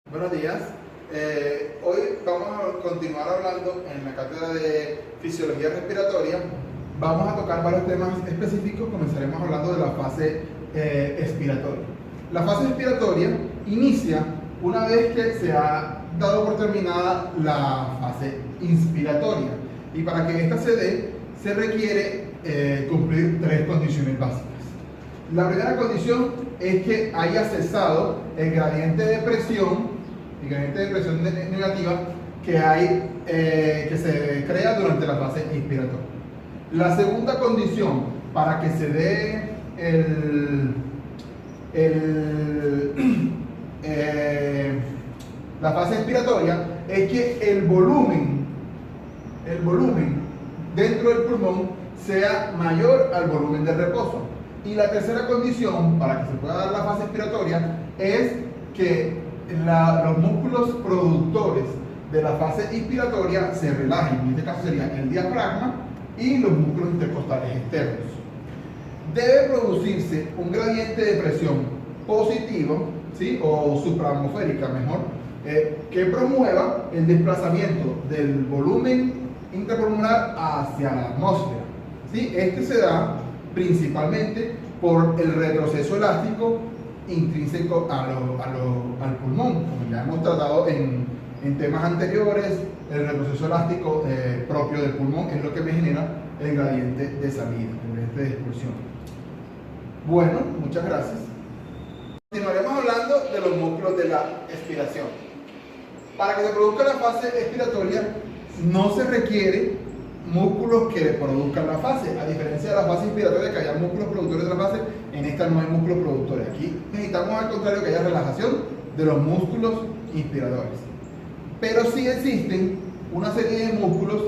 Buenos días. Hoy vamos a continuar hablando en la cátedra de fisiología respiratoria. Vamos a tocar varios temas específicos. Comenzaremos hablando de la fase expiratoria. La fase expiratoria inicia una vez que se ha dado por terminada la fase inspiratoria. Y para que esta se dé, se requiere cumplir tres condiciones básicas. La primera condición es que haya cesado el gradiente de presión negativa que se crea durante la fase inspiratoria. La segunda condición para que se dé la fase expiratoria es que el volumen dentro del pulmón sea mayor al volumen de reposo. Y la tercera condición para que se pueda dar la fase expiratoria es que los músculos productores de la fase inspiratoria se relajen. En este caso sería el diafragma y los músculos intercostales externos. Debe producirse un gradiente de presión positivo, ¿sí? O supraatmosférica mejor, que promueva el desplazamiento del volumen intrapulmonar hacia la atmósfera, ¿sí? Este se da principalmente por el retroceso elástico intrínseco al pulmón, como ya hemos tratado en temas anteriores. El retroceso elástico propio del pulmón es lo que me genera el gradiente de salida, el gradiente de expulsión. Bueno, muchas gracias. Continuaremos hablando de los músculos de la expiración. Para que se produzca la fase expiratoria no se requiere músculos que produzcan la fase, a diferencia de la fase inspiratoria, que haya músculos productores de la fase. En esta no hay músculos productores. Aquí necesitamos, al contrario, que haya relajación de los músculos inspiradores. Pero sí existen una serie de músculos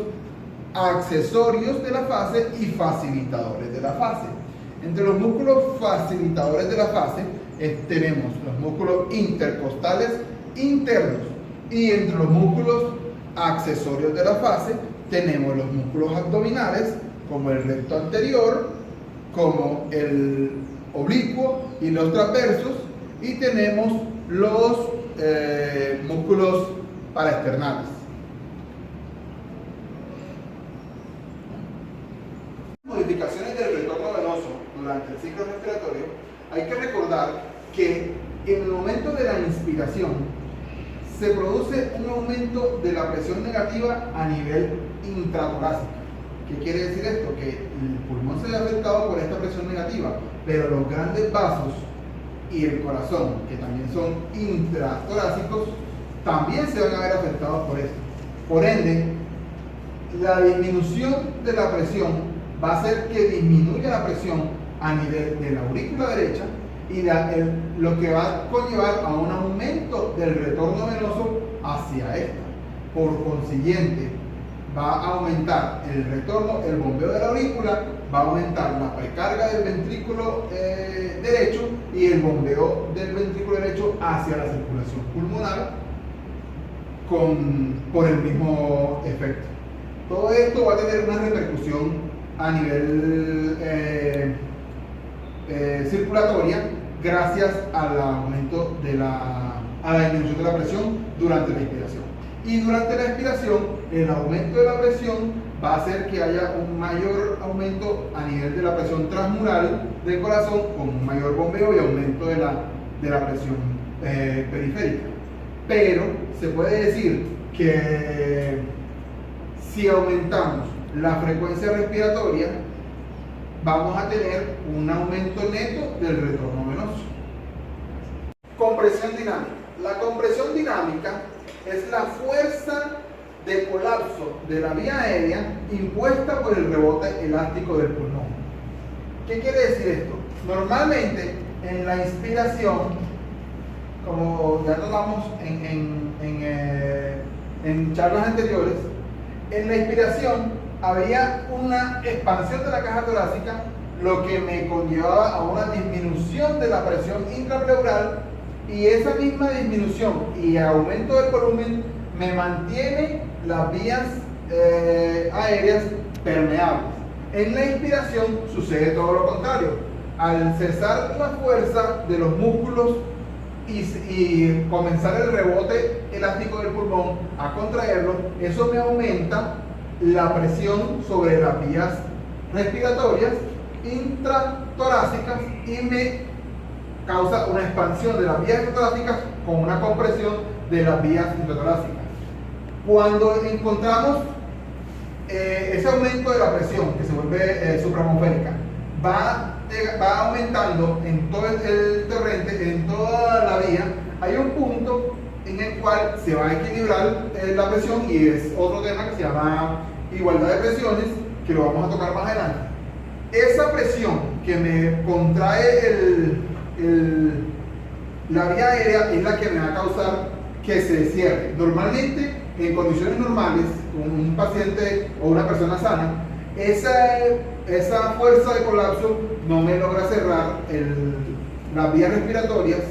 accesorios de la fase y facilitadores de la fase. Entre los músculos facilitadores de la fase tenemos los músculos intercostales internos, y entre los músculos accesorios de la fase tenemos los músculos abdominales, como el recto anterior, como el oblicuo y los transversos, y tenemos los músculos paraesternales. Modificaciones del retorno venoso durante el ciclo respiratorio. Hay que recordar que en el momento de la inspiración se produce un aumento de la presión negativa a nivel intratorácico. ¿Qué quiere decir esto? Que el pulmón se ve afectado por esta presión negativa, pero los grandes vasos y el corazón, que también son intratorácicos, también se van a ver afectados por esto. Por ende, la disminución de la presión va a hacer que disminuya la presión a nivel de la aurícula derecha, y lo que va a conllevar a un aumento del retorno venoso hacia esta. Por consiguiente, va a aumentar el retorno, el bombeo de la aurícula, va a aumentar la precarga del ventrículo derecho y el bombeo del ventrículo derecho hacia la circulación pulmonar por el mismo efecto. Todo esto va a tener una repercusión a nivel circulatoria, gracias al aumento a la disminución de la presión durante la inspiración. Y durante la expiración, el aumento de la presión va a hacer que haya un mayor aumento a nivel de la presión transmural del corazón, con un mayor bombeo y aumento de la presión periférica. Pero se puede decir que si aumentamos la frecuencia respiratoria, vamos a tener un aumento neto del retorno venoso. Compresión dinámica. La compresión dinámica es la fuerza de colapso de la vía aérea impuesta por el rebote elástico del pulmón. ¿Qué quiere decir esto? Normalmente en la inspiración, como ya notamos en charlas anteriores, en la inspiración había una expansión de la caja torácica, lo que me conllevaba a una disminución de la presión intrapleural, y esa misma disminución y aumento del volumen me mantiene las vías aéreas permeables. En la inspiración sucede todo lo contrario. Al cesar la fuerza de los músculos y comenzar el rebote elástico del pulmón a contraerlo, eso me aumenta la presión sobre las vías respiratorias intratorácicas y me causa una expansión de las vías intratorácicas con una compresión de las vías intratorácicas. Cuando encontramos ese aumento de la presión que se vuelve supraatmosférica, va aumentando en todo el torrente, en toda la vía, hay un punto en el cual se va a equilibrar la presión, y es otro tema que se llama igualdad de presiones, que lo vamos a tocar más adelante. Esa presión que me contrae la vía aérea es la que me va a causar que se cierre. Normalmente, en condiciones normales, con un paciente o una persona sana, esa fuerza de colapso no me logra cerrar las vías respiratorias,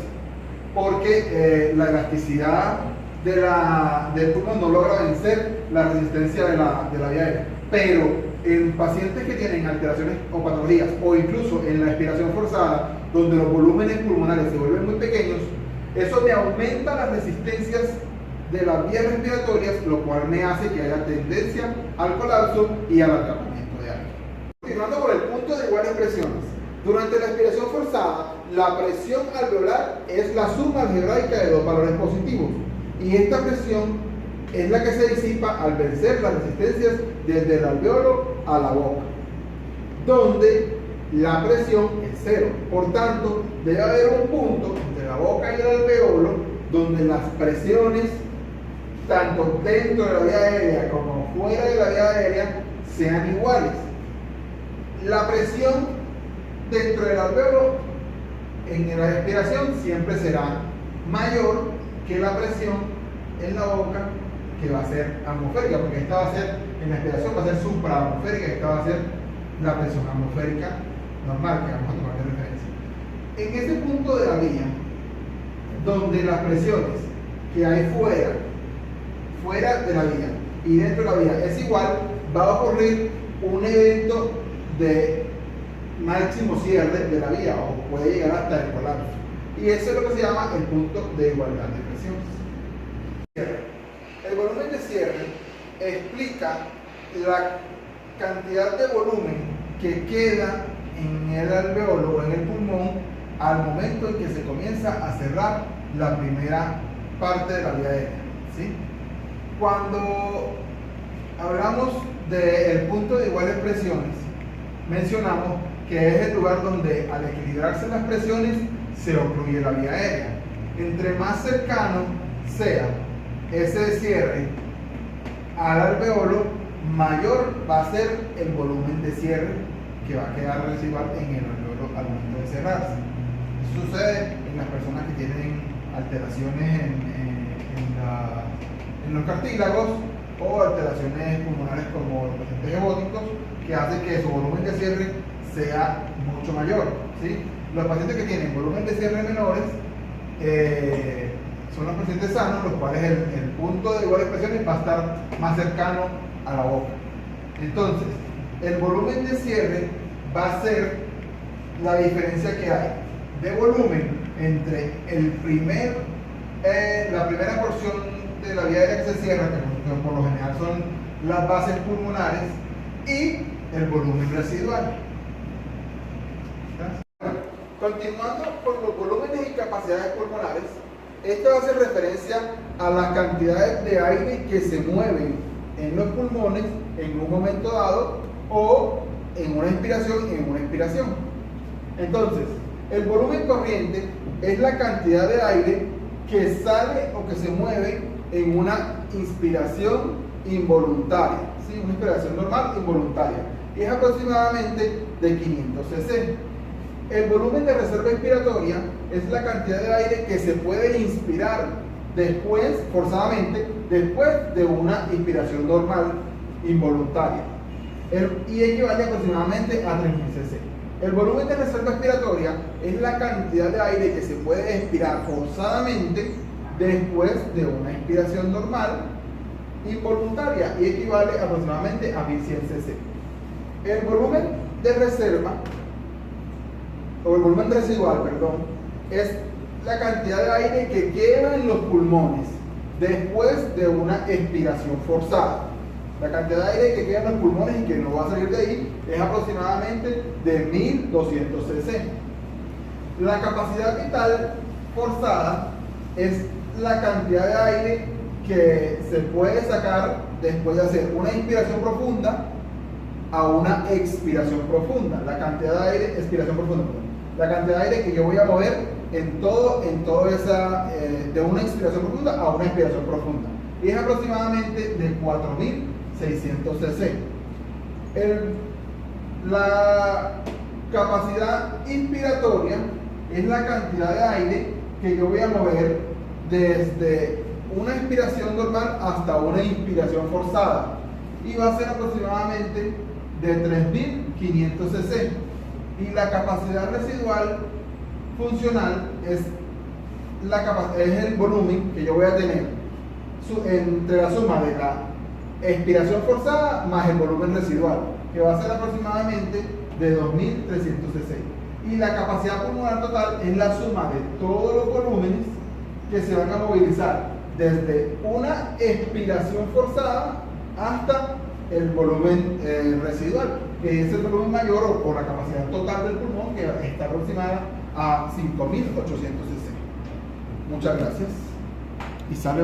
porque la elasticidad del pulmón no logra vencer la resistencia de la vía aérea. Pero en pacientes que tienen alteraciones o patologías, o incluso en la expiración forzada, donde los volúmenes pulmonares se vuelven muy pequeños, eso me aumenta las resistencias de las vías respiratorias, lo cual me hace que haya tendencia al colapso y al atrapamiento de aire. Continuando por el punto de iguales presiones. Durante la expiración forzada, la presión alveolar es la suma algebraica de dos valores positivos, y esta presión es la que se disipa al vencer las resistencias desde el alveolo a la boca, donde la presión es cero. Por tanto, debe haber un punto entre la boca y el alveolo donde las presiones, tanto dentro de la vía aérea como fuera de la vía aérea, sean iguales. La presión dentro del alveolo en la respiración siempre será mayor que la presión en la boca, que va a ser atmosférica, porque esta va a ser, en la expiración va a ser supraatmosférica, esta va a ser la presión atmosférica normal, que vamos a tomar de referencia. En ese punto de la vía, donde las presiones que hay fuera de la vía y dentro de la vía es igual, va a ocurrir un evento de máximo cierre de la vía, o puede llegar hasta el colapso. Y eso es lo que se llama el punto de igualdad de presiones. El volumen de cierre explica la cantidad de volumen que queda en el alveolo o en el pulmón al momento en que se comienza a cerrar la primera parte de la vía aérea, ¿sí? Cuando hablamos del punto de iguales presiones, mencionamos que es el lugar donde, al equilibrarse las presiones, se obstruye la vía aérea. Entre más cercano sea ese cierre al alveolo, mayor va a ser el volumen de cierre que va a quedar residual en el alveolo al momento de cerrarse. Eso sucede en las personas que tienen alteraciones en los cartílagos, o alteraciones pulmonares como los pacientes ebóticos, que hace que su volumen de cierre sea mucho mayor, ¿sí? Los pacientes que tienen volumen de cierre menores son los pacientes sanos, los cuales el punto de iguales presiones va a estar más cercano a la boca. Entonces, el volumen de cierre va a ser la diferencia que hay de volumen entre la primera porción de la vía aérea que se cierra, que por lo general son las bases pulmonares, y el volumen residual. Continuando con los volúmenes y capacidades pulmonares, esto hace referencia a las cantidades de aire que se mueven en los pulmones en un momento dado, o en una inspiración y en una expiración. Entonces, el volumen corriente es la cantidad de aire que sale o que se mueve en una inspiración involuntaria, ¿sí? Una inspiración normal involuntaria, y es aproximadamente de 500 cc. El volumen de reserva inspiratoria es la cantidad de aire que se puede inspirar después, forzadamente, después de una inspiración normal involuntaria, y equivale aproximadamente a 3000 cc. El volumen de reserva expiratoria es la cantidad de aire que se puede expirar forzadamente después de una expiración normal involuntaria, y equivale aproximadamente a 1100 cc. El volumen de reserva, o el volumen residual, perdón, es la cantidad de aire que queda en los pulmones después de una expiración forzada. La cantidad de aire que queda en los pulmones y que no va a salir de ahí es aproximadamente de 1200 cc. La capacidad vital forzada es la cantidad de aire que se puede sacar después de hacer una inspiración profunda a una expiración profunda. La cantidad de aire, expiración profunda, la cantidad de aire que yo voy a mover en todo esa, de una inspiración profunda a una expiración profunda. Y es aproximadamente de 4600 cc. La capacidad inspiratoria es la cantidad de aire que yo voy a mover desde una inspiración normal hasta una inspiración forzada. Y va a ser aproximadamente de 3500 cc. Y la capacidad residual funcional es el volumen que yo voy a tener entre la suma de la expiración forzada más el volumen residual, que va a ser aproximadamente de 2300 cc. Y la capacidad pulmonar total es la suma de todos los volúmenes que se van a movilizar desde una expiración forzada hasta el volumen residual, que es el volumen mayor o la capacidad total del pulmón, que está aproximada a 5800 cc. Muchas gracias. Y sale.